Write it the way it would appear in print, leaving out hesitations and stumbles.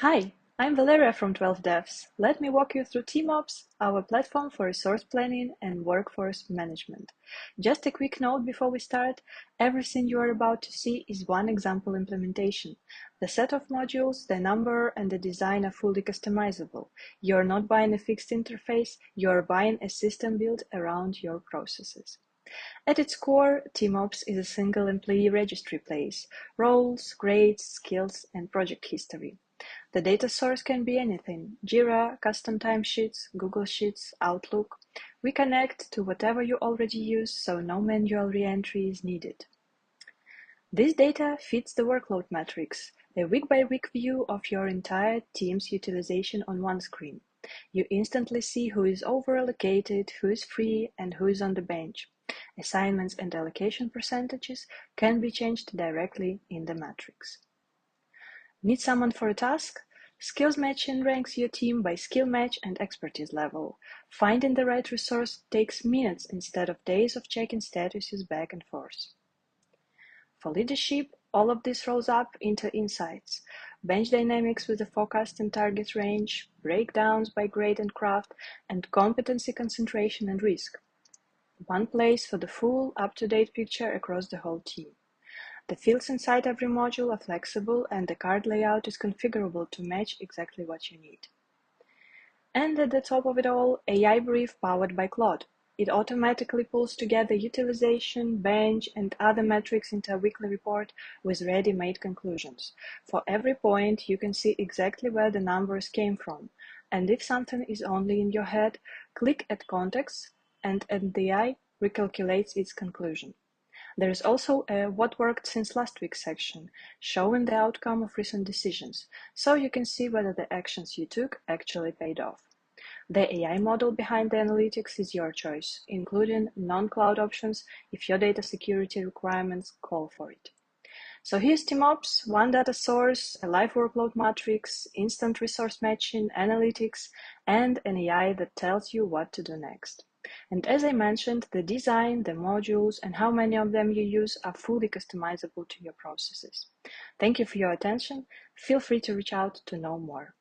Hi, I'm Valeria from Twelvedevs. Let me walk you through TeamOps, our platform for resource planning and workforce management. Just a quick note before we start, everything you are about to see is one example implementation. The set of modules, the number, and the design are fully customizable. You're not buying a fixed interface, you're buying a system built around your processes. At its core, TeamOps is a single employee registry place: roles, grades, skills, and project history. The data source can be anything: Jira, custom timesheets, Google Sheets, Outlook. We connect to whatever you already use, so no manual re-entry is needed. This data feeds the Workload Matrix, a week-by-week view of your entire team's utilization on one screen. You instantly see who is over-allocated, who is free, and who is on the bench. Assignments and allocation percentages can be changed directly in the matrix. Need someone for a task? Skills matching ranks your team by skill match and expertise level. Finding the right resource takes minutes instead of days of checking statuses back and forth. For leadership, all of this rolls up into insights: bench dynamics with a forecast and target range, breakdowns by grade and craft, and competency concentration and risk. One place for the full, up-to-date picture across the whole team. The fields inside every module are flexible, and the card layout is configurable to match exactly what you need. And at the top of it all, AI Brief powered by Claude. It automatically pulls together utilization, bench, and other metrics into a weekly report with ready-made conclusions. For every point, you can see exactly where the numbers came from. And if something is only in your head, click at Context, and the AI recalculates its conclusion. There is also a What Worked Since Last Week section, showing the outcome of recent decisions, so you can see whether the actions you took actually paid off. The AI model behind the analytics is your choice, including non-cloud options if your data security requirements call for it. So here's TeamOps: one data source, a live workload matrix, instant resource matching, analytics, and an AI that tells you what to do next. And as I mentioned, the design, the modules, and how many of them you use are fully customizable to your processes. Thank you for your attention. Feel free to reach out to know more.